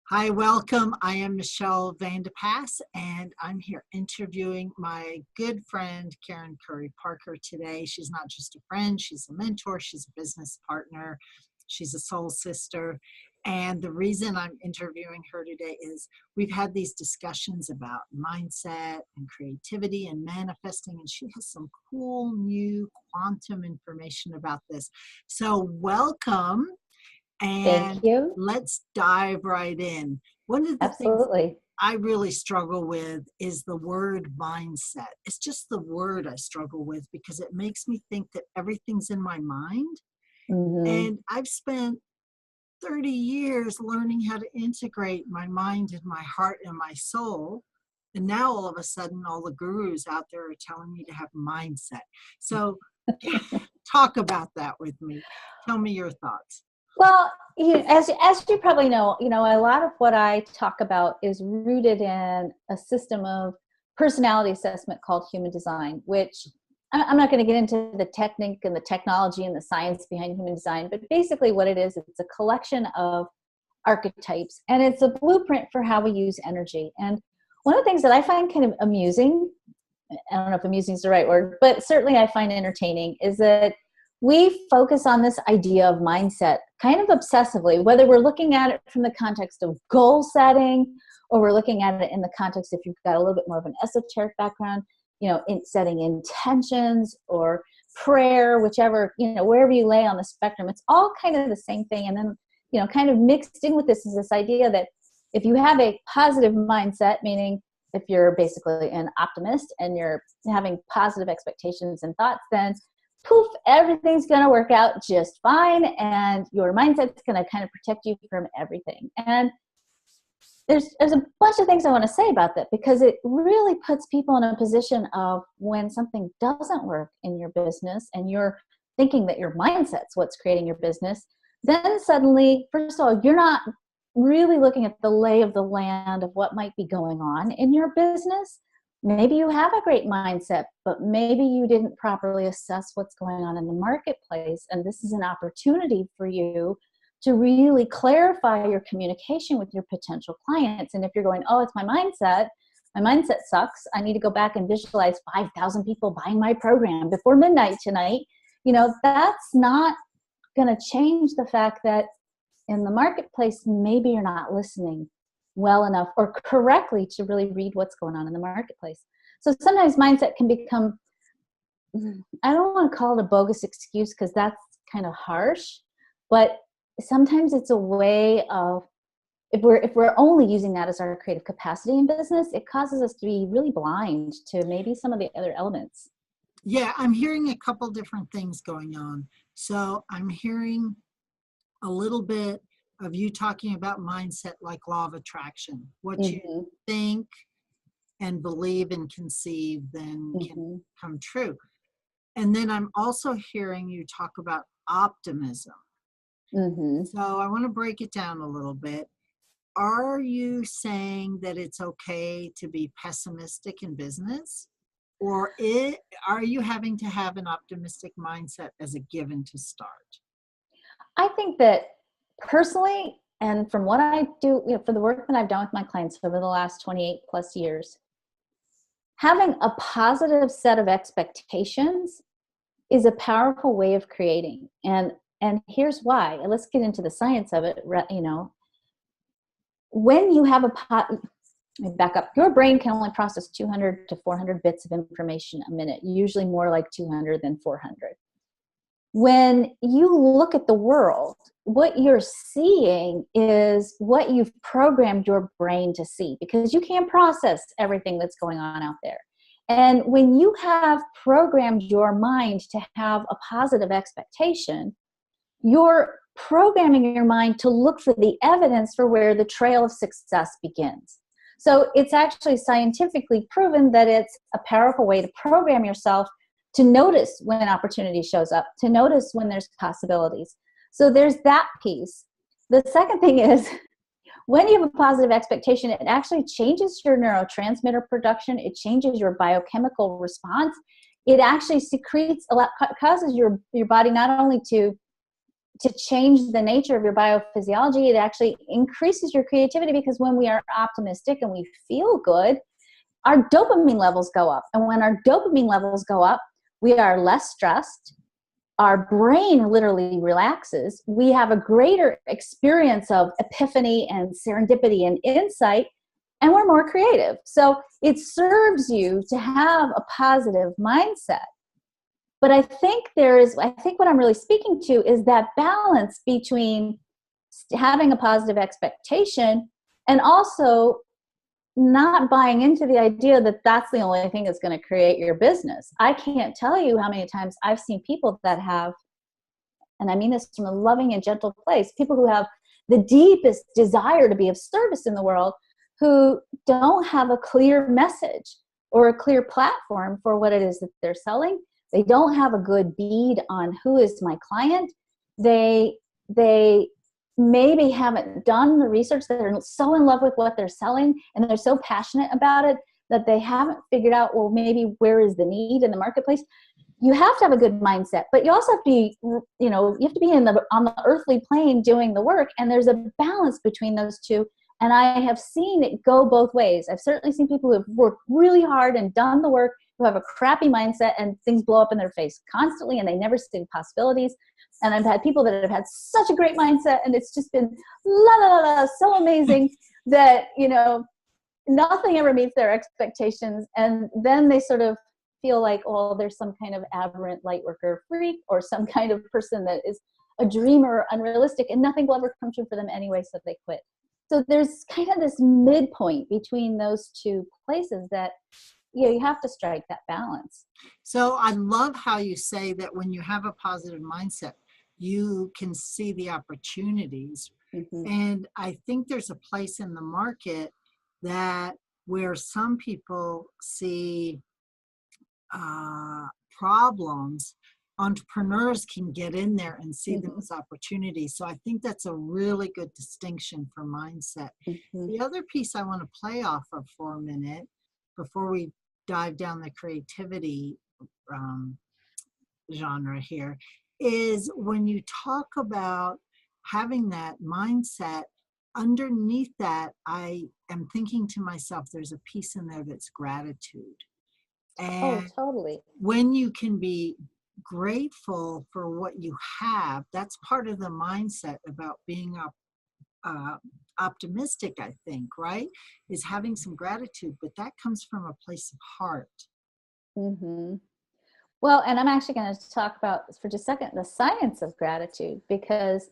Hi, welcome. I am Michelle Vandepas, and I'm here interviewing my good friend, Karen Curry Parker, today. She's not just a friend, she's a mentor, she's a business partner, she's a soul sister. And the reason I'm interviewing her today is we've had these discussions about mindset and creativity and manifesting, and she has some cool new quantum information about this. So, welcome. Thank And you. let's dive right in. One of the things Absolutely. I really struggle with is the word mindset. It's just the word I struggle with because it makes me think that everything's in my mind. hmm And I've spent 30 years learning how to integrate my mind and my heart and my soul. And now all of a sudden, all the gurus out there are telling me to have mindset. So talk about that with me. Tell me your thoughts. Well, as you probably know, a lot of what I talk about is rooted in a system of personality assessment called human design, which I'm not going to get into the technique and the technology and the science behind human design, but basically what it is, it's a collection of archetypes, and it's a blueprint for how we use energy. And one of the things that I find kind of amusing, I don't know if amusing is the right word, but certainly I find entertaining, is that we focus on this idea of mindset kind of obsessively, whether we're looking at it from the context of goal setting or we're looking at it in the context, if you've got a little bit more of an esoteric background, in setting intentions or prayer, whichever, wherever you lay on the spectrum, it's all kind of the same thing. And then, kind of mixed in with this is this idea that if you have a positive mindset, meaning if you're basically an optimist and you're having positive expectations and thoughts, then poof, everything's going to work out just fine, and your mindset's going to kind of protect you from everything. And there's a bunch of things I want to say about that, because it really puts people in a position of when something doesn't work in your business and you're thinking that your mindset's what's creating your business, then suddenly, first of all, you're not really looking at the lay of the land of what might be going on in your business. Maybe you have a great mindset, but maybe you didn't properly assess what's going on in the marketplace. And this is an opportunity for you to really clarify your communication with your potential clients. And if you're going, oh, it's my mindset sucks, I need to go back and visualize 5,000 people buying my program before midnight tonight, that's not going to change the fact that in the marketplace, maybe you're not listening well enough or correctly to really read what's going on in the marketplace. So sometimes mindset can become, I don't want to call it a bogus excuse because that's kind of harsh, but sometimes it's a way of, if we're only using that as our creative capacity in business, it causes us to be really blind to maybe some of the other elements. Yeah, I'm hearing a couple different things going on. So I'm hearing a little bit of you talking about mindset like law of attraction. What you think and believe and conceive then can come true. And then I'm also hearing you talk about optimism. So I want to break it down a little bit. Are you saying that it's okay to be pessimistic in business? Or are you having to have an optimistic mindset as a given to start? I think that personally, and from what I do, for the work that I've done with my clients over the last 28 plus years, having a positive set of expectations is a powerful way of creating. And here's why. Let's get into the science of it. When you have back up, your brain can only process 200 to 400 bits of information a minute, usually more like 200 than 400. When you look at the world, what you're seeing is what you've programmed your brain to see, because you can't process everything that's going on out there. And when you have programmed your mind to have a positive expectation, you're programming your mind to look for the evidence for where the trail of success begins. So it's actually scientifically proven that it's a powerful way to program yourself to notice when opportunity shows up, to notice when there's possibilities. So there's that piece. The second thing is, when you have a positive expectation, it actually changes your neurotransmitter production. It changes your biochemical response. It actually secretes a lot, causes your body not only to to change the nature of your biophysiology. It actually increases your creativity, because when we are optimistic and we feel good, our dopamine levels go up. And when our dopamine levels go up, we are less stressed. Our brain literally relaxes. We have a greater experience of epiphany and serendipity and insight, and we're more creative. So it serves you to have a positive mindset. But I think what I'm really speaking to is that balance between having a positive expectation and also not buying into the idea that that's the only thing that's going to create your business. I can't tell you how many times I've seen people that have, and I mean this from a loving and gentle place, people who have the deepest desire to be of service in the world, who don't have a clear message or a clear platform for what it is that they're selling. They don't have a good bead on who is my client. They maybe haven't done the research. They're so in love with what they're selling, and they're so passionate about it that they haven't figured out, well, maybe where is the need in the marketplace. You have to have a good mindset, but you also have to be, you have to be on the earthly plane doing the work. And there's a balance between those two. And I have seen it go both ways. I've certainly seen people who have worked really hard and done the work, who have a crappy mindset and things blow up in their face constantly and they never see possibilities. And I've had people that have had such a great mindset and it's just been la la la la, so amazing that, nothing ever meets their expectations. And then they sort of feel like, oh, there's some kind of aberrant light worker freak or some kind of person that is a dreamer or unrealistic, and nothing will ever come true for them anyway, so they quit. So there's kind of this midpoint between those two places that, you have to strike that balance. So I love how you say that when you have a positive mindset, you can see the opportunities. Mm-hmm. And I think there's a place in the market that where some people see problems, entrepreneurs can get in there and see them as opportunities. So I think that's a really good distinction for mindset. Mm-hmm. The other piece I want to play off of for a minute before we dive down the creativity genre here is when you talk about having that mindset, underneath that, I am thinking to myself, there's a piece in there that's gratitude. And totally. When you can be grateful for what you have, that's part of the mindset about being optimistic, I think, right? Is having some gratitude, but that comes from a place of heart. Mm-hmm. Well, and I'm actually going to talk about for just a second the science of gratitude, because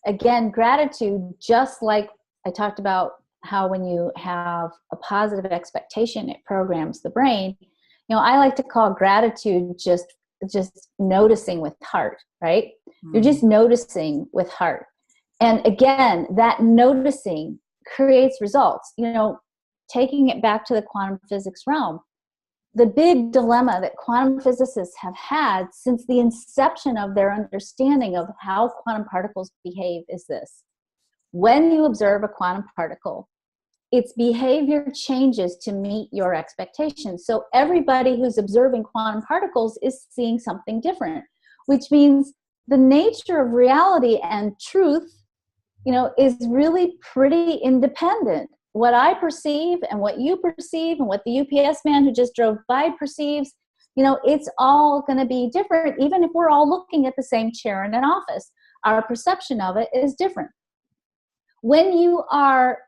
again, gratitude, just like I talked about how when you have a positive expectation, it programs the brain. I like to call gratitude just noticing with heart, right? Mm. You're just noticing with heart. And again, that noticing creates results. Taking it back to the quantum physics realm, the big dilemma that quantum physicists have had since the inception of their understanding of how quantum particles behave is this. When you observe a quantum particle, its behavior changes to meet your expectations. So everybody who's observing quantum particles is seeing something different, which means the nature of reality and truth, is really pretty independent. What I perceive and what you perceive and what the UPS man who just drove by perceives, it's all going to be different. Even if we're all looking at the same chair in an office, our perception of it is different. When you are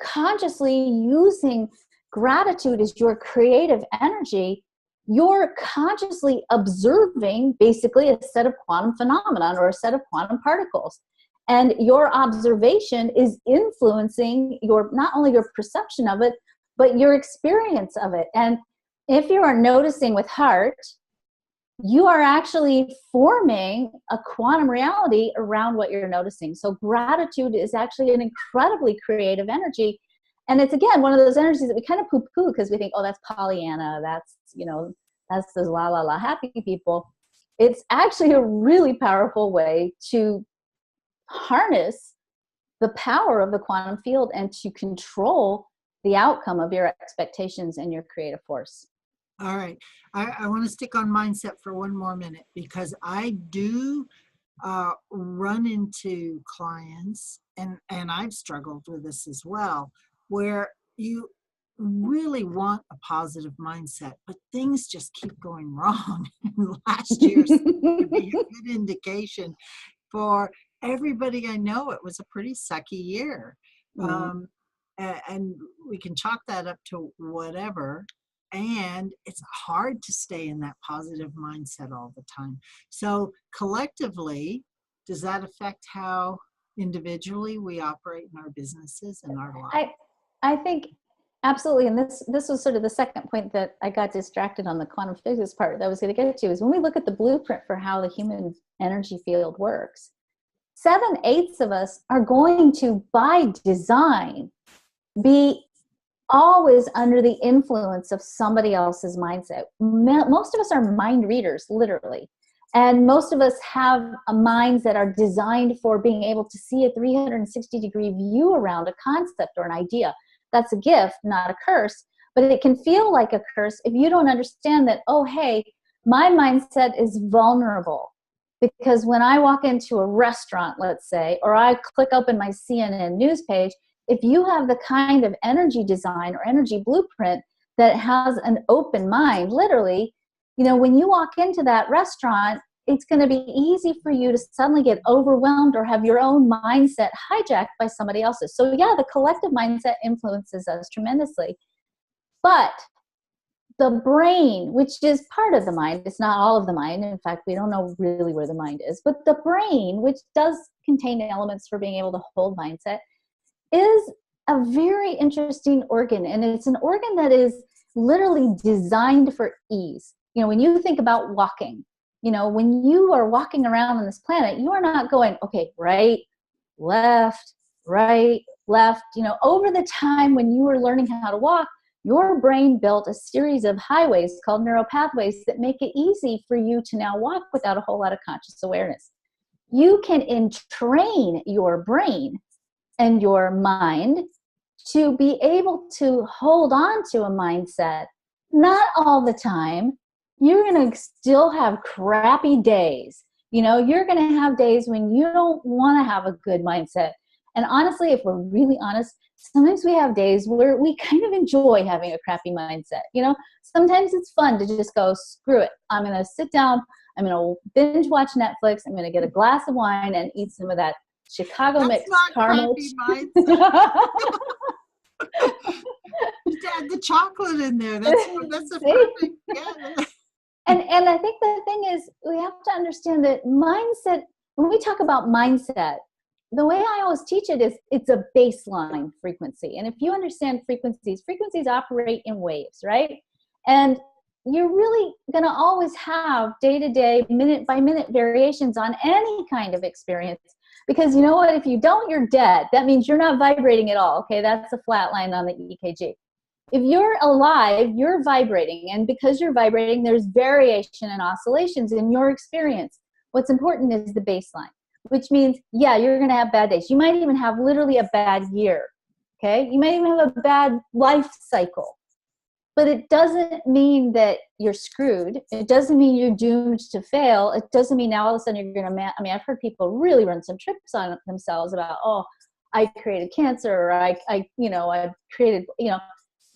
consciously using gratitude as your creative energy, you're consciously observing basically a set of quantum phenomena or a set of quantum particles. And your observation is influencing not only your perception of it, but your experience of it. And if you are noticing with heart, you are actually forming a quantum reality around what you're noticing. So gratitude is actually an incredibly creative energy. And it's, again, one of those energies that we kind of poo-poo because we think, oh, that's Pollyanna. That's, that's those la, la, la happy people. It's actually a really powerful way to harness the power of the quantum field and to control the outcome of your expectations and your creative force. All right. I want to stick on mindset for one more minute because I do run into clients, and I've struggled with this as well, where you really want a positive mindset, but things just keep going wrong. And last year seemed to be a good indication for everybody I know. It was a pretty sucky year. Mm. And we can chalk that up to whatever. And it's hard to stay in that positive mindset all the time. So collectively, does that affect how individually we operate in our businesses and our lives? I think absolutely, and this was sort of the second point that I got distracted on the quantum physics part that I was going to get to, is when we look at the blueprint for how the human energy field works, 7/8 of us are going to, by design, be always under the influence of somebody else's mindset. Most of us are mind readers, literally. And most of us have minds that are designed for being able to see a 360-degree view around a concept or an idea. That's a gift, not a curse. But it can feel like a curse if you don't understand that, oh, hey, my mindset is vulnerable. Because when I walk into a restaurant, let's say, or I click open my CNN news page, if you have the kind of energy design or energy blueprint that has an open mind, literally, when you walk into that restaurant, it's going to be easy for you to suddenly get overwhelmed or have your own mindset hijacked by somebody else's. So yeah, the collective mindset influences us tremendously. But the brain, which is part of the mind, it's not all of the mind. In fact, we don't know really where the mind is. But the brain, which does contain elements for being able to hold mindset, is a very interesting organ. And it's an organ that is literally designed for ease. When you think about walking, when you are walking around on this planet, you are not going, okay, right, left, right, left. Over the time when you were learning how to walk, your brain built a series of highways called neural pathways that make it easy for you to now walk without a whole lot of conscious awareness. You can entrain your brain and your mind to be able to hold on to a mindset. Not all the time. You're going to still have crappy days. You're going to have days when you don't want to have a good mindset. And honestly, if we're really honest, sometimes we have days where we kind of enjoy having a crappy mindset. Sometimes it's fun to just go, screw it. I'm going to sit down. I'm going to binge watch Netflix. I'm going to get a glass of wine and eat some of that Chicago That's mixed not caramel. crappy mindset. Just add the chocolate in there. That's a perfect, yeah. And I think the thing is, we have to understand that mindset, when we talk about mindset, the way I always teach it is it's a baseline frequency. And if you understand frequencies operate in waves, right? And you're really going to always have day-to-day, minute-by-minute variations on any kind of experience. Because you know what? If you don't, you're dead. That means you're not vibrating at all. Okay, that's a flat line on the EKG. If you're alive, you're vibrating. And because you're vibrating, there's variation and oscillations in your experience. What's important is the baseline, which means, yeah, you're going to have bad days. You might even have literally a bad year. Okay, you might even have a bad life cycle. But it doesn't mean that you're screwed. It doesn't mean you're doomed to fail. It doesn't mean now all of a sudden you're going to, I've heard people really run some trips on themselves about, oh, I created cancer, or I created,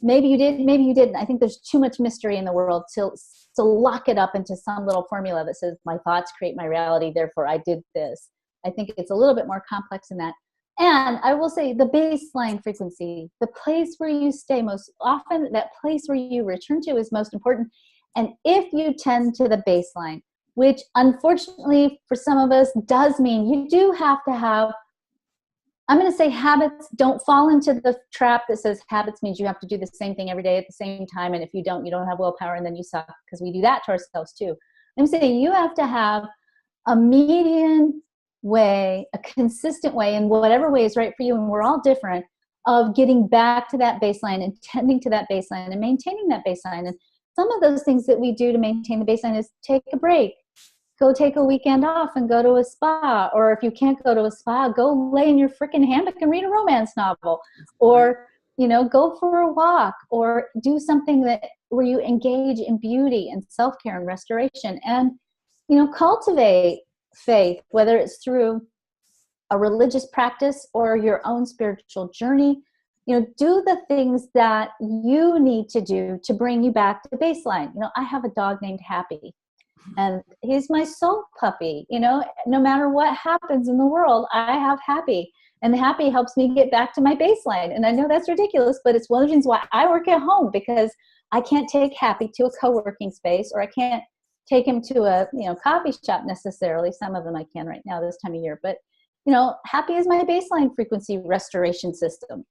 maybe you did, maybe you didn't. I think there's too much mystery in the world to lock it up into some little formula that says my thoughts create my reality, therefore I did this. I think it's a little bit more complex than that. And I will say the baseline frequency, the place where you stay most often, that place where you return to is most important. And if you tend to the baseline, which unfortunately for some of us does mean you do have to have, I'm going to say habits. Don't fall into the trap that says habits means you have to do the same thing every day at the same time. And if you don't have willpower and then you suck, because we do that to ourselves too. I'm saying you have to have a median way, a consistent way, in whatever way is right for you, and we're all different, of getting back to that baseline and tending to that baseline and maintaining that baseline. And some of those things that we do to maintain the baseline is take a break, go take a weekend off and go to a spa, or if you can't go to a spa, go lay in your freaking hammock and read a romance novel, or go for a walk, or do something where you engage in beauty and self-care and restoration, and cultivate faith, whether it's through a religious practice or your own spiritual journey, do the things that you need to do to bring you back to baseline. I have a dog named Happy, and he's my soul puppy. No matter what happens in the world, I have Happy, and Happy helps me get back to my baseline. And I know that's ridiculous, but it's one of the reasons why I work at home, because I can't take Happy to a co-working space, or I can't take him to a coffee shop necessarily. Some of them I can right now this time of year, but Happy is my baseline frequency restoration system,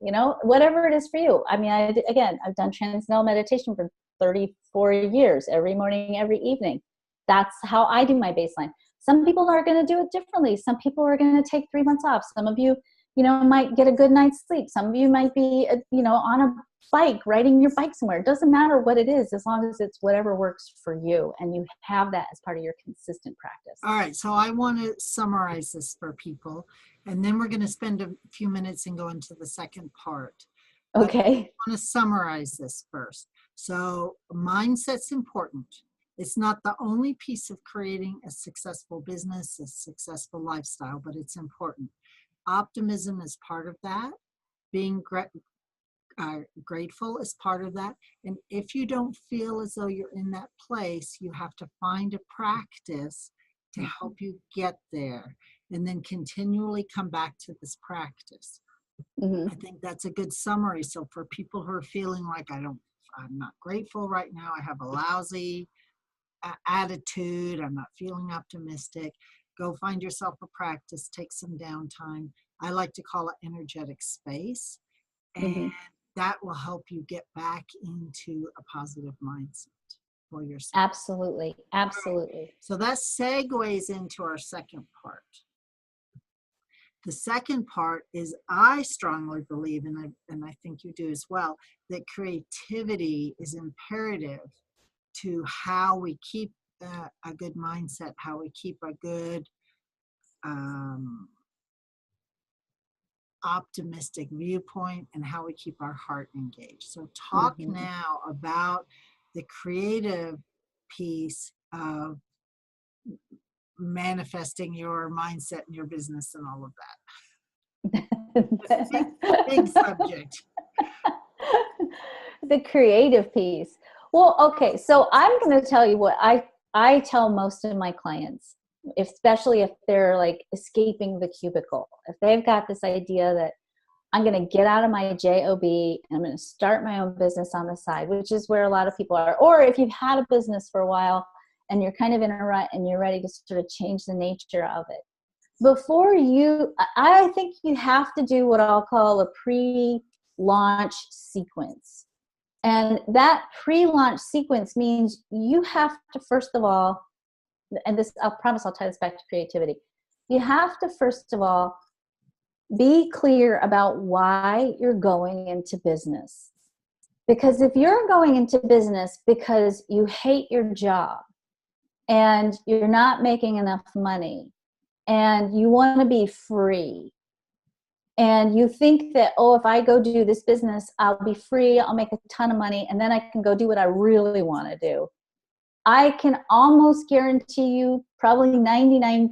whatever it is for you. I mean, I've done transcendental meditation for 34 years, every morning, every evening. That's how I do my baseline. Some people are going to do it differently. Some people are going to take 3 months off. Some of you, might get a good night's sleep. Some of you might be, on a bike, riding your bike somewhere. It doesn't matter what it is, as long as it's whatever works for you and you have that as part of your consistent practice. All right, so I want to summarize this for people, and then we're going to spend a few minutes and go into the second part. Okay. I want to summarize this first. So mindset's important. It's not the only piece of creating a successful business, a successful lifestyle, but it's important. Optimism is part of that. Being grateful is part of that. And if you don't feel as though you're in that place, you have to find a practice to help you get there, and then continually come back to this practice. I think that's a good summary. So for people who are feeling like I'm not grateful right now, I have a lousy attitude, I'm not feeling optimistic, go find yourself a practice, take some downtime. I like to call it energetic space. And that will help you get back into a positive mindset for yourself. Absolutely. Absolutely. Right. So that segues into our second part. The second part is, I strongly believe, and I think you do as well, that creativity is imperative to how we keep a good mindset, how we keep a good optimistic viewpoint, and how we keep our heart engaged. So talk now about the creative piece of manifesting your mindset and your business and all of that. Big subject. The creative piece. Well, okay, so I'm going to tell you what I tell most of my clients, especially if they're like escaping the cubicle. If they've got this idea that I'm going to get out of my job and I'm going to start my own business on the side, which is where a lot of people are. Or if you've had a business for a while and you're kind of in a rut and you're ready to sort of change the nature of it. I think you have to do what I'll call a pre-launch sequence. And that pre-launch sequence means you have to, first of all, and this, I'll promise I'll tie this back to creativity. You have to, first of all, be clear about why you're going into business. Because if you're going into business because you hate your job and you're not making enough money and you want to be free, and you think that, oh, if I go do this business, I'll be free, I'll make a ton of money, and then I can go do what I really want to do, I can almost guarantee you probably 99%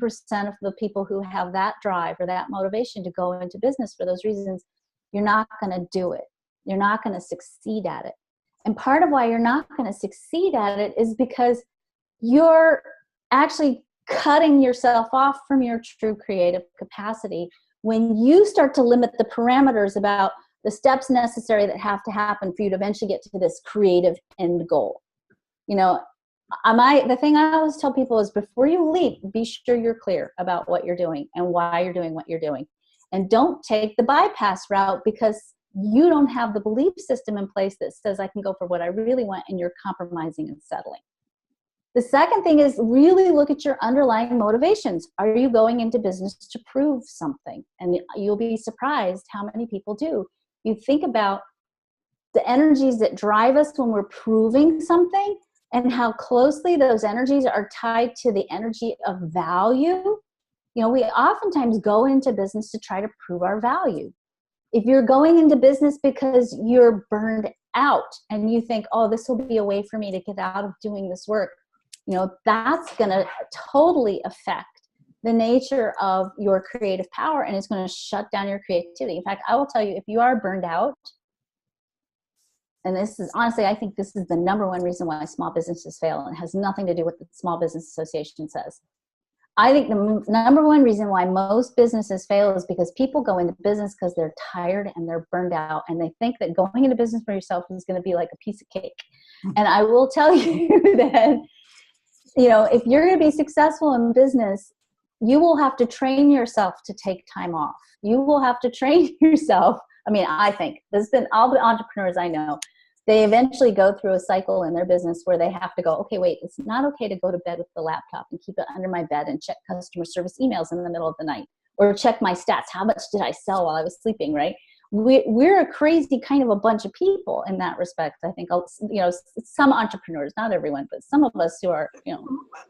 of the people who have that drive or that motivation to go into business for those reasons, you're not going to do it. You're not going to succeed at it. And part of why you're not going to succeed at it is because you're actually cutting yourself off from your true creative capacity when you start to limit the parameters about the steps necessary that have to happen for you to eventually get to this creative end goal. The thing I always tell people is, before you leap, be sure you're clear about what you're doing and why you're doing what you're doing. And don't take the bypass route because you don't have the belief system in place that says I can go for what I really want, and you're compromising and settling. The second thing is, really look at your underlying motivations. Are you going into business to prove something? And you'll be surprised how many people do. You think about the energies that drive us when we're proving something and how closely those energies are tied to the energy of value. We oftentimes go into business to try to prove our value. If you're going into business because you're burned out and you think, oh, this will be a way for me to get out of doing this work, that's going to totally affect the nature of your creative power, and it's going to shut down your creativity. In fact, I will tell you, if you are burned out, and this is honestly, I think this is the number one reason why small businesses fail, and it has nothing to do with what the Small Business Association says. I think the number one reason why most businesses fail is because people go into business because they're tired and they're burned out, and they think that going into business for yourself is going to be like a piece of cake. And I will tell you that, you know, if you're going to be successful in business, you will have to train yourself to take time off. You will have to train yourself. I mean, I think there's been all the entrepreneurs I know, they eventually go through a cycle in their business where they have to go, okay, wait, it's not okay to go to bed with the laptop and keep it under my bed and check customer service emails in the middle of the night, or check my stats. How much did I sell while I was sleeping, right? We're a crazy kind of a bunch of people in that respect. I think, you know, some entrepreneurs, not everyone, but some of us who are, you know.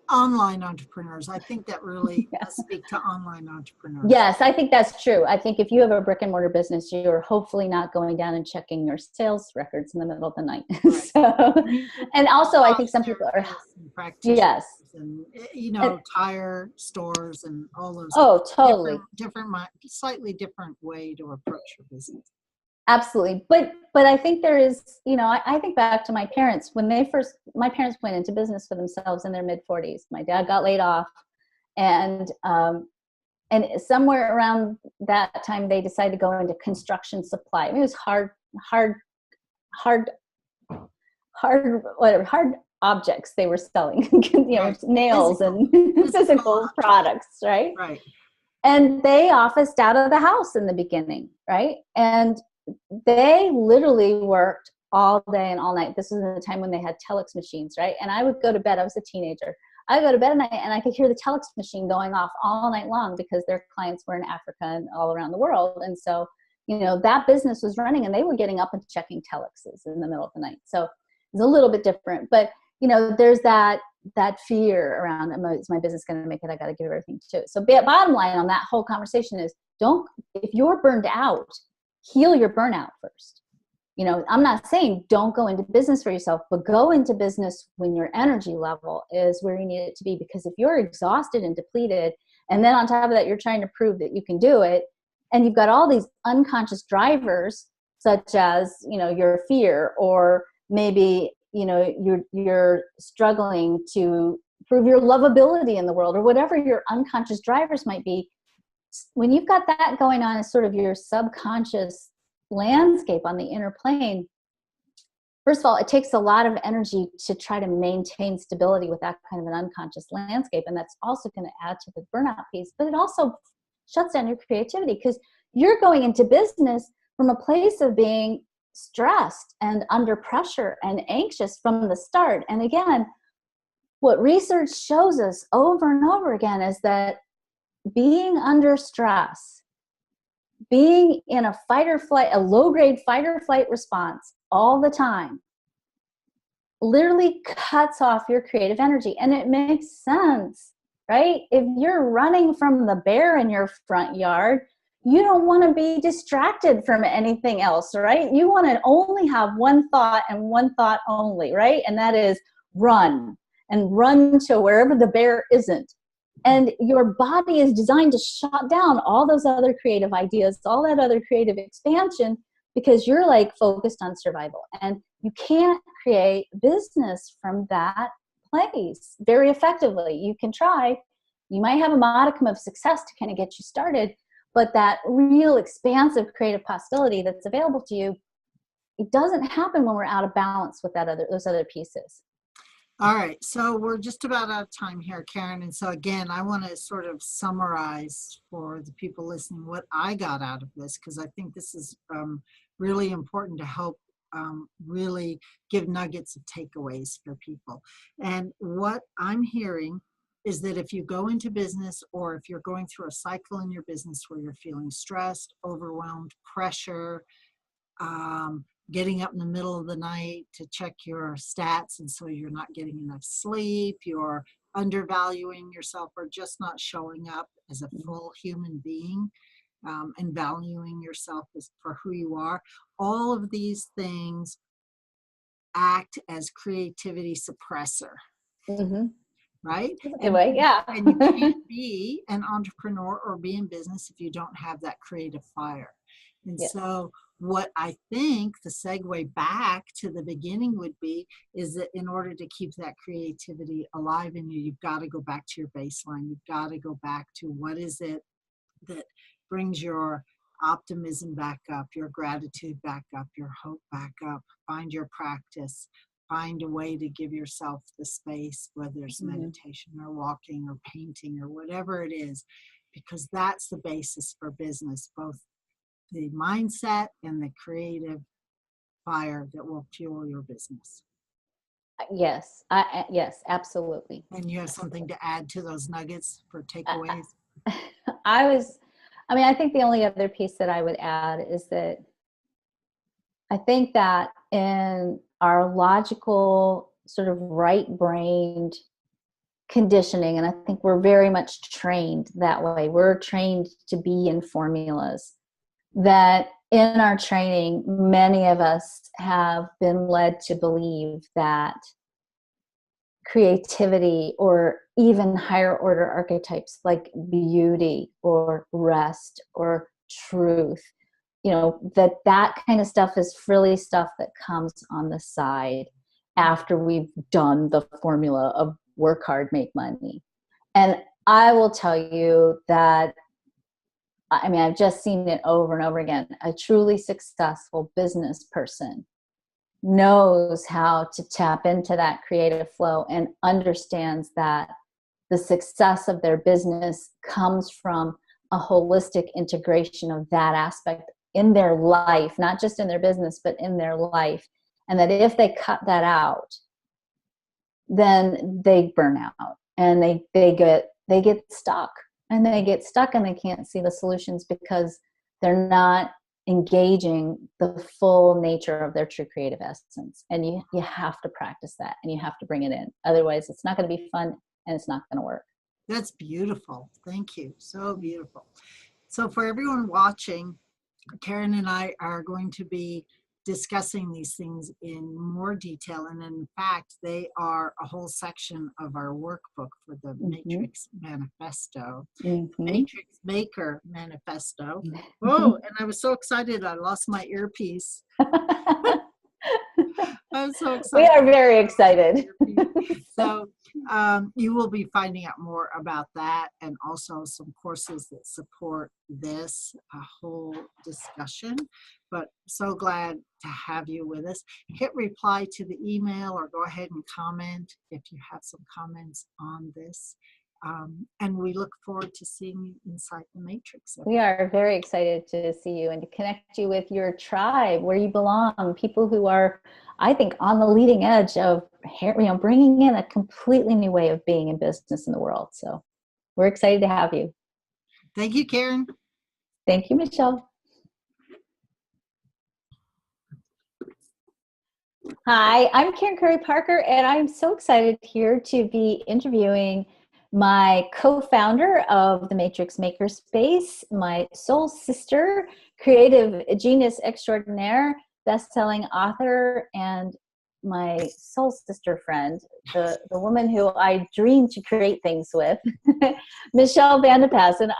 Online entrepreneurs. I think that really Yeah. does speak to online entrepreneurs. Yes, I think that's true. I think if you have a brick and mortar business, you're hopefully not going down and checking your sales records in the middle of the night. Right. So, and also I think some people are, yes. And, you know, tire stores and all those. Oh, totally. Slightly different way to approach your business. Absolutely. But I think there is, you know, I think back to my parents when my parents went into business for themselves in their mid 40s. My dad got laid off, and somewhere around that time they decided to go into construction supply. I mean, it was hard objects they were selling, you know, right. Nails and physical products, right? Right. And they officed out of the house in the beginning, right? And they literally worked all day and all night. This was in the time when they had telex machines, right? And I would go to bed. I was a teenager. I would go to bed at night and I could hear the telex machine going off all night long because their clients were in Africa and all around the world. And so, you know, that business was running and they were getting up and checking telexes in the middle of the night. So it's a little bit different, but you know, there's that fear around, is my business going to make it? I got to give everything to it. So bottom line on that whole conversation is, if you're burned out, heal your burnout first. You know, I'm not saying don't go into business for yourself, but go into business when your energy level is where you need it to be. Because if you're exhausted and depleted, and then on top of that, you're trying to prove that you can do it, and you've got all these unconscious drivers, such as, you know, your fear, or maybe, you know, you're struggling to prove your lovability in the world, or whatever your unconscious drivers might be. When you've got that going on as sort of your subconscious landscape on the inner plane, first of all, it takes a lot of energy to try to maintain stability with that kind of an unconscious landscape. And that's also going to add to the burnout piece, but it also shuts down your creativity because you're going into business from a place of being stressed and under pressure and anxious from the start. And again, what research shows us over and over again is that being under stress, being in a low-grade fight or flight response all the time, literally cuts off your creative energy. And it makes sense, right? If you're running from the bear in your front yard, you don't want to be distracted from anything else, right? You want to only have one thought and one thought only, right? And that is run, and run to wherever the bear isn't. And your body is designed to shut down all those other creative ideas, all that other creative expansion, because you're like focused on survival. And you can't create business from that place very effectively. You can try. You might have a modicum of success to kind of get you started, but that real expansive creative possibility that's available to you, it doesn't happen when we're out of balance with those other pieces. All right, so we're just about out of time here, Karen. And so again, I want to sort of summarize for the people listening what I got out of this, because I think this is really important to help really give nuggets of takeaways for people. And what I'm hearing is that if you go into business, or if you're going through a cycle in your business where you're feeling stressed, overwhelmed, pressure, getting up in the middle of the night to check your stats, and so you're not getting enough sleep, you're undervaluing yourself, or just not showing up as a full human being, and valuing yourself for who you are, all of these things act as creativity suppressor. Mm-hmm. right? That's a good way. Yeah. And you can't be an entrepreneur or be in business if you don't have that creative fire. And Yes. so what I think the segue back to the beginning would be is that in order to keep that creativity alive in you, you've got to go back to your baseline. You've got to go back to what is it that brings your optimism back up, your gratitude back up, your hope back up. Find your practice. Find a way to give yourself the space, whether it's meditation or walking or painting or whatever it is, because that's the basis for business, both the mindset and the creative fire that will fuel your business. Yes. Yes, absolutely. And you have something to add to those nuggets for takeaways? I think the only other piece that I would add is that I think that in our logical, sort of right-brained conditioning, and I think we're very much trained that way. We're trained to be in formulas. That in our training, many of us have been led to believe that creativity or even higher order archetypes like beauty or rest or truth, that kind of stuff is frilly stuff that comes on the side after we've done the formula of work hard, make money. And I will tell you that, I've just seen it over and over again. A truly successful business person knows how to tap into that creative flow and understands that the success of their business comes from a holistic integration of that aspect in their life, not just in their business, but in their life. And that if they cut that out, then they burn out and they get stuck, and they can't see the solutions because they're not engaging the full nature of their true creative essence. And you have to practice that, and you have to bring it in. Otherwise, it's not going to be fun, and it's not going to work. That's beautiful. Thank you. So beautiful. So for everyone watching, Karen and I are going to be discussing these things in more detail. And in fact, they are a whole section of our workbook for the Matrix Manifesto, Matrix Maker Manifesto. Oh, and I was so excited. I lost my earpiece. I'm so excited. We are very excited. So you will be finding out more about that, and also some courses that support this whole discussion. But so glad to have you with us. Hit reply to the email or go ahead and comment if you have some comments on this. And we look forward to seeing you inside the Matrix. We are very excited to see you and to connect you with your tribe, where you belong, people who are, I think, on the leading edge of bringing in a completely new way of being in business in the world. So we're excited to have you. Thank you, Karen. Thank you, Michelle. Hi, I'm Karen Curry Parker, and I'm so excited here to be interviewing my co-founder of the Matrix Makerspace, my soul sister, creative genius extraordinaire, best-selling author, and my soul sister friend, the woman who I dream to create things with, Michelle Vandepas. And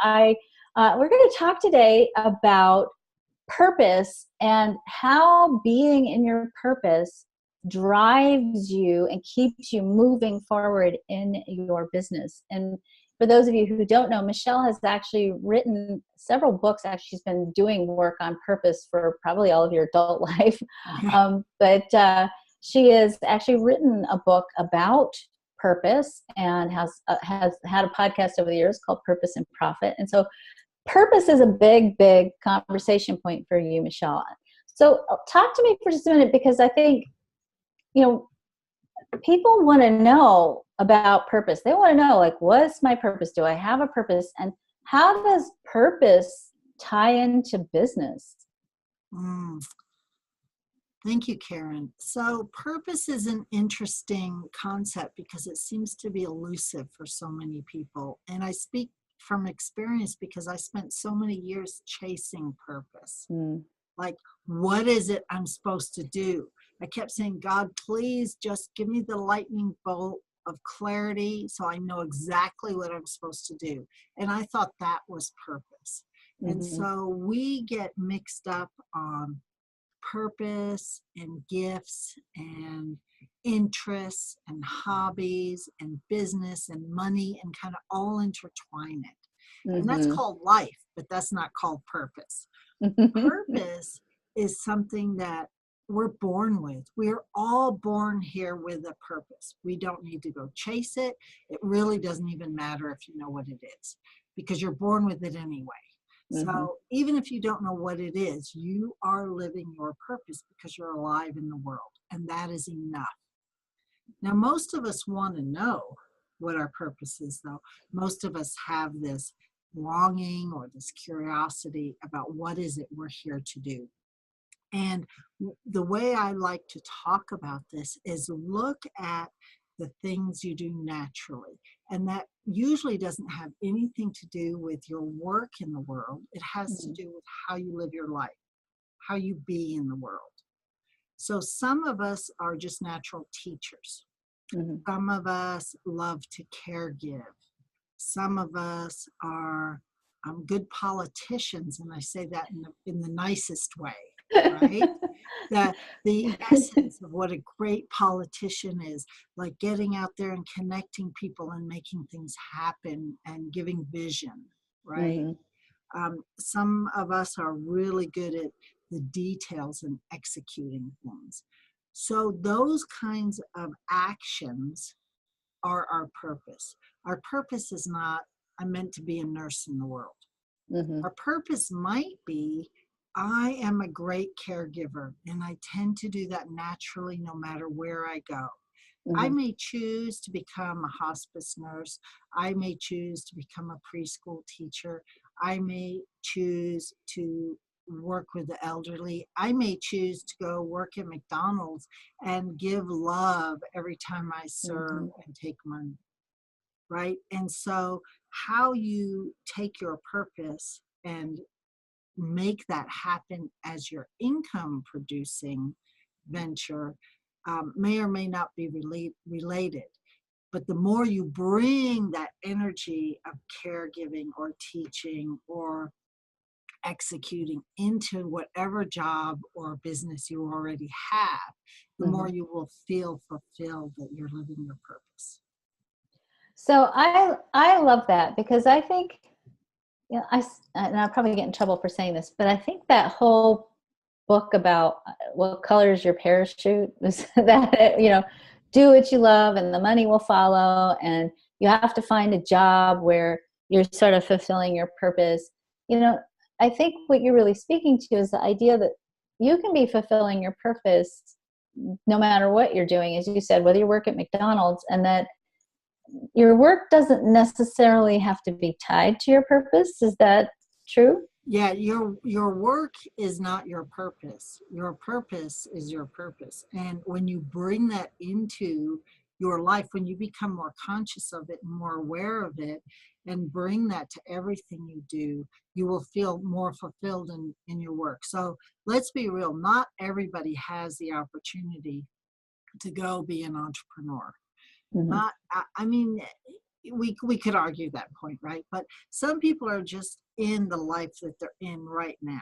we're going to talk today about purpose and how being in your purpose drives you and keeps you moving forward in your business. And for those of you who don't know, Michelle has actually written several books. Actually, she's been doing work on purpose for probably all of your adult life. But she has actually written a book about purpose and has had a podcast over the years called Purpose and Profit. And so purpose is a big, big conversation point for you, Michelle. So talk to me for just a minute, because I think, people want to know about purpose. They want to know, like, what's my purpose? Do I have a purpose? And how does purpose tie into business? Thank you, Karen. So purpose is an interesting concept because it seems to be elusive for so many people. And I speak from experience because I spent so many years chasing purpose. Like, what is it I'm supposed to do? I kept saying, God, please just give me the lightning bolt of clarity, so I know exactly what I'm supposed to do. And I thought that was purpose. And so we get mixed up on purpose and gifts and interests and hobbies and business and money and kind of all intertwine it. And that's called life, but that's not called purpose. Purpose is something that we're born with. We're all born here with a purpose. We don't need to go chase it. It really doesn't even matter if you know what it is, because you're born with it anyway. So even if you don't know what it is, you are living your purpose because you're alive in the world, and that is enough. Now, most of us want to know what our purpose is, though. Most of us have this longing or this curiosity about what is it we're here to do. And the way I like to talk about this is look at the things you do naturally. And that usually doesn't have anything to do with your work in the world. It has to do with how you live your life, how you be in the world. So some of us are just natural teachers. Some of us love to care give. Some of us are good politicians, and I say that in the nicest way, right? The essence of what a great politician is, like getting out there and connecting people and making things happen and giving vision, right? Some of us are really good at the details and executing things. So those kinds of actions are our purpose. Our purpose is not, I'm meant to be a nurse in the world. Our purpose might be, I am a great caregiver, and I tend to do that naturally no matter where I go. I may choose to become a hospice nurse. I may choose to become a preschool teacher. I may choose to work with the elderly. I may choose to go work at McDonald's and give love every time I serve and take money, right? And so how you take your purpose and make that happen as your income producing venture may or may not be related. But the more you bring that energy of caregiving or teaching or executing into whatever job or business you already have, the more you will feel fulfilled that you're living your purpose. So I love that, because I think, and I'll probably get in trouble for saying this, but I think that whole book about what color is your parachute was that, do what you love and the money will follow, and you have to find a job where you're sort of fulfilling your purpose. I think what you're really speaking to is the idea that you can be fulfilling your purpose no matter what you're doing, as you said, whether you work at McDonald's, and that your work doesn't necessarily have to be tied to your purpose. Is that true? Yeah, your work is not your purpose. Your purpose is your purpose. And when you bring that into your life, when you become more conscious of it and more aware of it and bring that to everything you do, you will feel more fulfilled in your work. So let's be real, not everybody has the opportunity to go be an entrepreneur. I mean, we could argue that point, right? But some people are just in the life that they're in right now.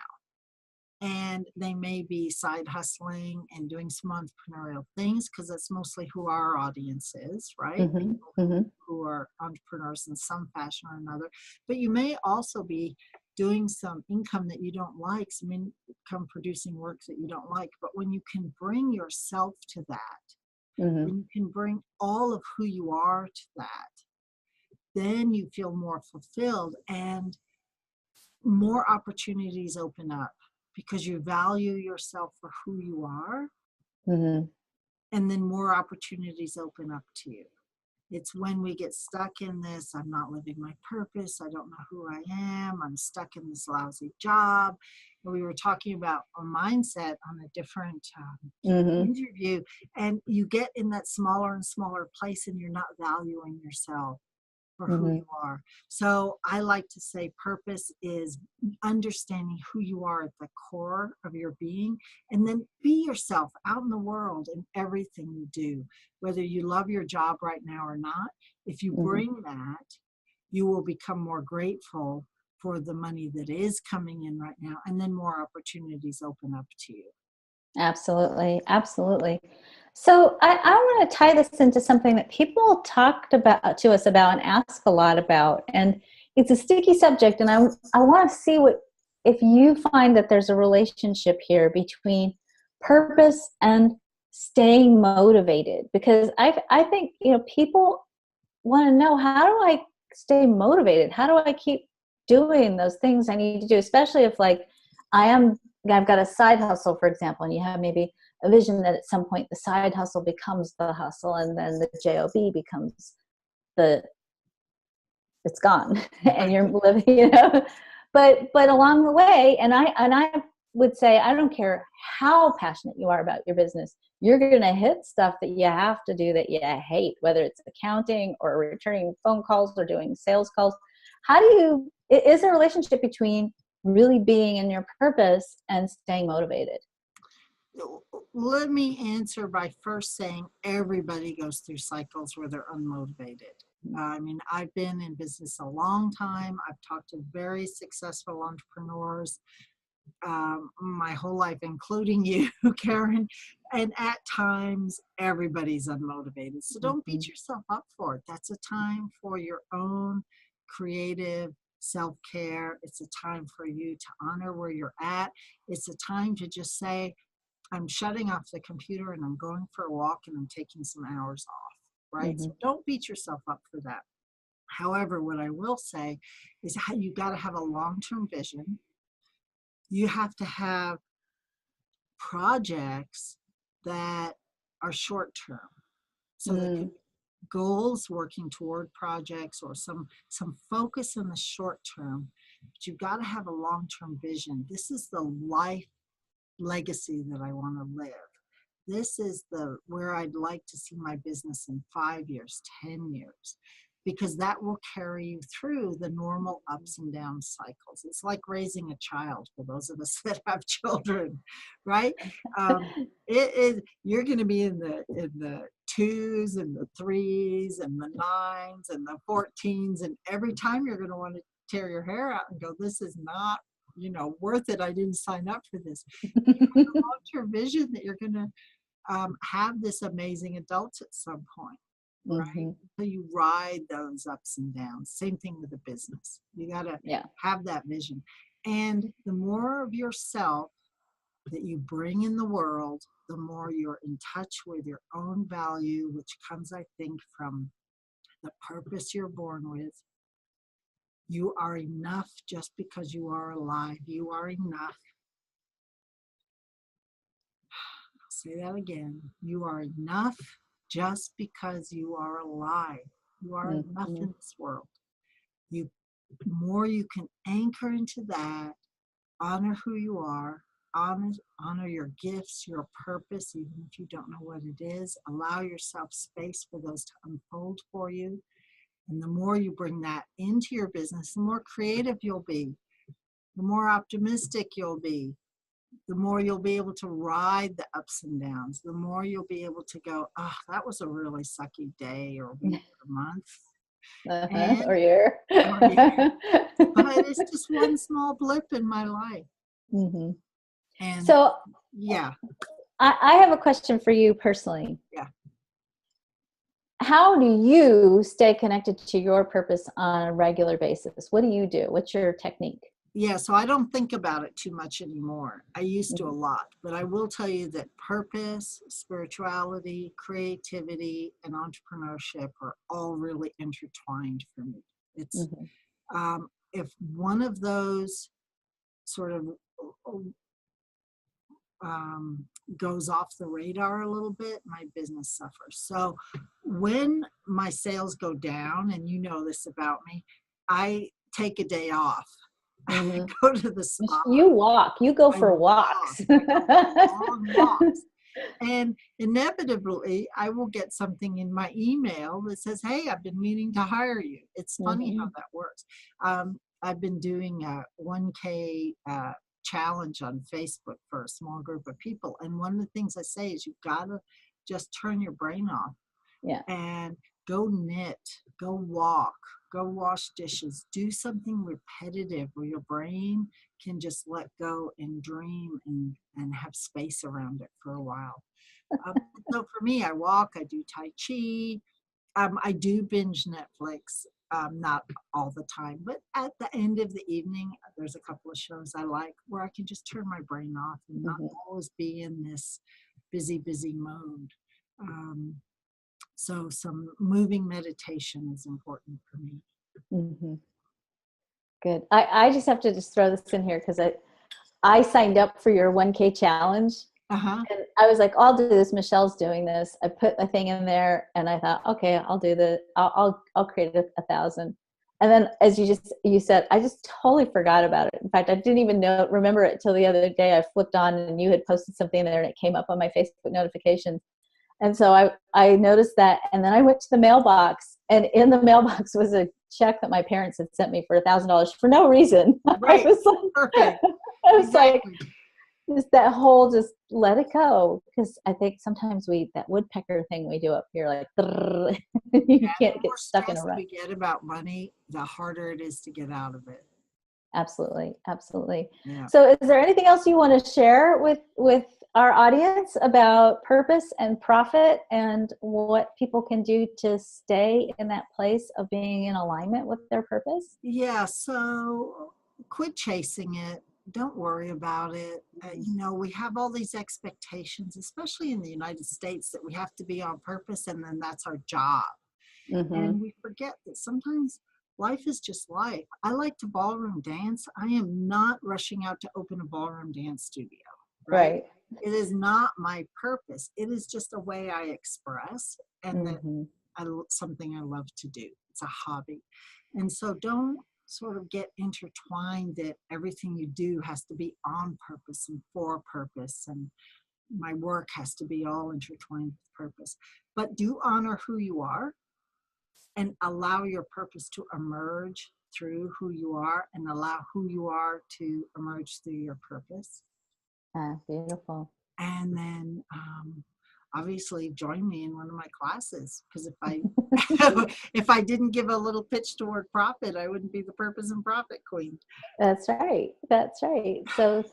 And they may be side hustling and doing some entrepreneurial things, because that's mostly who our audience is, right? People who are entrepreneurs in some fashion or another. But you may also be doing some income that you don't like, some income producing work that you don't like. But when you can bring yourself to that, when you can bring all of who you are to that, then you feel more fulfilled and more opportunities open up, because you value yourself for who you are. And then more opportunities open up to you. It's when we get stuck in this, I'm not living my purpose, I don't know who I am, I'm stuck in this lousy job. And we were talking about a mindset on a different interview, and you get in that smaller and smaller place and you're not valuing yourself. for who Mm-hmm. you are. So I like to say purpose is understanding who you are at the core of your being, and then be yourself out in the world in everything you do, whether you love your job right now or not. If you Mm-hmm. bring that, you will become more grateful for the money that is coming in right now, and then more opportunities open up to you. Absolutely. Absolutely. So I want to tie this into something that people talked about to us about and ask a lot about. And it's a sticky subject. And I want to see what, if you find that there's a relationship here between purpose and staying motivated, because I think, people want to know, how do I stay motivated? How do I keep doing those things I need to do? Especially if I've got a side hustle, for example, and you have maybe a vision that at some point the side hustle becomes the hustle, and then the job becomes the, it's gone and you're living, but along the way, and I would say, I don't care how passionate you are about your business, you're going to hit stuff that you have to do that you hate, whether it's accounting or returning phone calls or doing sales calls. Is there a relationship between really being in your purpose and staying motivated? Let me answer by first saying everybody goes through cycles where they're unmotivated. I mean, I've been in business a long time. I've talked to very successful entrepreneurs my whole life, including you, Karen. And at times, everybody's unmotivated. So don't beat yourself up for it. That's a time for your own creative self-care. It's a time for you to honor where you're at. It's a time to just say, I'm shutting off the computer and I'm going for a walk and I'm taking some hours off, right? Mm-hmm. So don't beat yourself up for that. However, what I will say is how you got to have a long-term vision. You have to have projects that are short-term. So that could be goals working toward projects or some focus in the short term. But you've got to have a long-term vision. This is the life legacy that I want to live. This is where I'd like to see my business in 5 years, 10 years, because that will carry you through the normal ups and down cycles. It's like raising a child for those of us that have children, right? You're going to be in the twos and the threes and the nines and the 14s, and every time you're going to want to tear your hair out and go, this is not worth it. I didn't sign up for this. You have a long-term vision that you're going to have this amazing adults at some point, right? Mm-hmm. So you ride those ups and downs. Same thing with the business. You got to have that vision. And the more of yourself that you bring in the world, the more you're in touch with your own value, which comes, I think, from the purpose you're born with. You are enough just because you are alive. You are enough. I'll say that again. You are enough just because you are alive. You are enough in this world. The more you can anchor into that, honor who you are, honor your gifts, your purpose, even if you don't know what it is. Allow yourself space for those to unfold for you. And the more you bring that into your business, the more creative you'll be, the more optimistic you'll be, the more you'll be able to ride the ups and downs, the more you'll be able to go, oh, that was a really sucky day or week or month. Or year. But it's just one small blip in my life. Mm-hmm. And so, yeah. I have a question for you personally. Yeah. How do you stay connected to your purpose on a regular basis? What do you do? What's your technique? Yeah, so I don't think about it too much anymore. I used to a lot, but I will tell you that purpose, spirituality, creativity, and entrepreneurship are all really intertwined for me. It's if one of those sort of goes off the radar a little bit, my business suffers. So when my sales go down, and you know this about me, I take a day off. I go to the spa. You walk. You go for walks. I go for long walks. And inevitably, I will get something in my email that says, "Hey, I've been meaning to hire you." It's funny how Mm-hmm. that works. I've been doing a 1K challenge on Facebook for a small group of people. And one of the things I say is, you've got to just turn your brain off Yeah. and go knit, go walk, go wash dishes, do something repetitive where your brain can just let go and dream and have space around it for a while. So for me, I walk, I do Tai Chi, I do binge Netflix, not all the time, but at the end of the evening, there's a couple of shows I like where I can just turn my brain off and not Mm-hmm. always be in this busy mode. Um, so some moving meditation is important for me. Mm-hmm. Good. I just have to just throw this in here because I signed up for your 1K challenge. Uh-huh. And I was like, I'll do this. Michelle's doing this. I put my thing in there and I thought, okay, I'll do I'll create 1,000. And then as you said, I just totally forgot about it. In fact, I didn't even remember it till the other day. I flipped on and you had posted something there and it came up on my Facebook notifications. And so I noticed that, and then I went to the mailbox, and in the mailbox was a check that my parents had sent me for $1,000 for no reason. Right. Perfect. I was like, Exactly. just that whole, just let it go, because I think sometimes that woodpecker thing we do up here, like you Yeah, can't the get more stuck in a stressed rut. we get about money, the harder it is to get out of it. Absolutely, absolutely. Yeah. So, is there anything else you want to share with our audience about purpose and profit, and what people can do to stay in that place of being in alignment with their purpose? Yeah. So quit chasing it. Don't worry about it. We have all these expectations, especially in the United States, that we have to be on purpose and then that's our job. Mm-hmm. And we forget that sometimes life is just life. I like to ballroom dance. I am not rushing out to open a ballroom dance studio, right? Right. It is not my purpose. It is just a way I express, and that Mm-hmm. something I love to do. It's a hobby. And so don't sort of get intertwined that everything you do has to be on purpose and for purpose, and my work has to be all intertwined with purpose. But do honor who you are and allow your purpose to emerge through who you are, and allow who you are to emerge through your purpose. Ah, beautiful. And then obviously join me in one of my classes, because if I if I didn't give a little pitch toward profit, I wouldn't be the purpose and profit queen. That's right. That's right. So,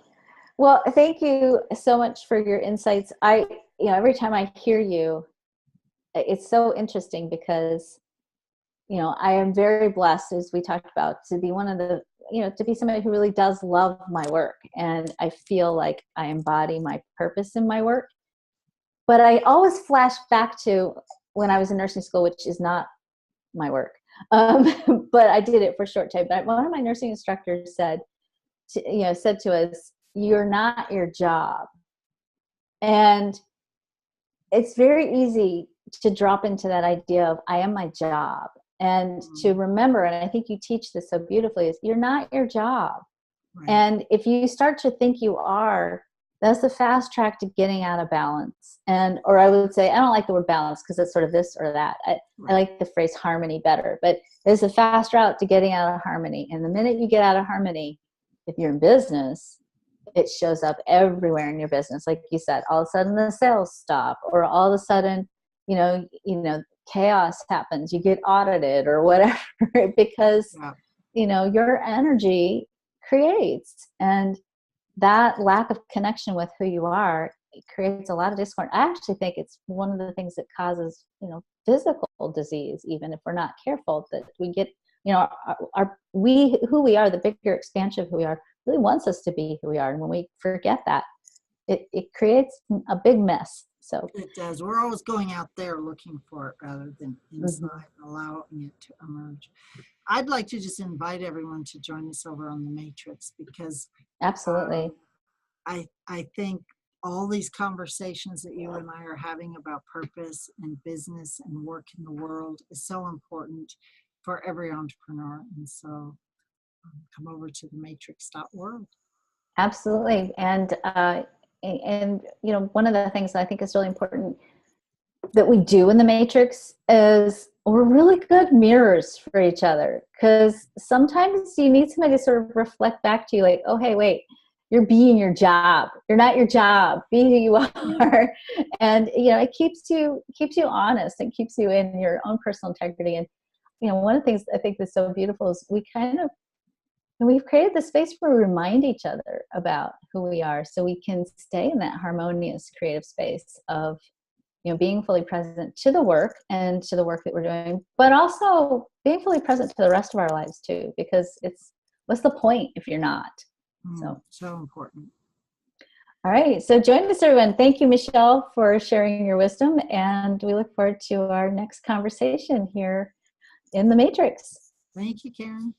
well, thank you so much for your insights. Every time I hear you, it's so interesting because, I am very blessed, as we talked about, to be to be somebody who really does love my work. And I feel like I embody my purpose in my work. But I always flash back to when I was in nursing school, which is not my work. But I did it for a short time. But one of my nursing instructors said to us, "You're not your job." And it's very easy to drop into that idea of I am my job, and to remember, and I think you teach this so beautifully, is you're not your job. Right. And if you start to think you are, that's the fast track to getting out of balance. Or I would say, I don't like the word balance because it's sort of this or that. I Right. like the phrase harmony better, but there's a fast route to getting out of harmony. And the minute you get out of harmony, if you're in business, it shows up everywhere in your business. Like you said, all of a sudden the sales stop, or all of a sudden, chaos happens. You get audited or whatever, because, Yeah. your energy creates, and that lack of connection with who you are, it creates a lot of discord. I actually think it's one of the things that causes, physical disease, even if we're not careful, that we get, who we are, the bigger expansion of who we are, really wants us to be who we are. And when we forget that, it creates a big mess. So It does. We're always going out there looking for it rather than inside, mm-hmm. allowing it to emerge. I'd like to just invite everyone to join us over on the Matrix, because Absolutely. I think all these conversations that you and I are having about purpose and business and work in the world is so important for every entrepreneur. And so come over to the matrix.world. Absolutely. And and you know, one of the things that I think is really important that we do in the matrix is we're really good mirrors for each other, because sometimes you need somebody to sort of reflect back to you like, oh hey, wait, you're being your job, you're not your job, be who you are. And you know, it keeps you honest and keeps you in your own personal integrity. And you know, one of the things I think that's so beautiful is we've created the space where we remind each other about who we are, so we can stay in that harmonious creative space of, you know, being fully present to the work and to the work that we're doing, but also being fully present to the rest of our lives too, because it's, what's the point if you're not? So important. All right, so join us everyone. Thank you, Michelle, for sharing your wisdom, and we look forward to our next conversation here in the Matrix. Thank you, Karen.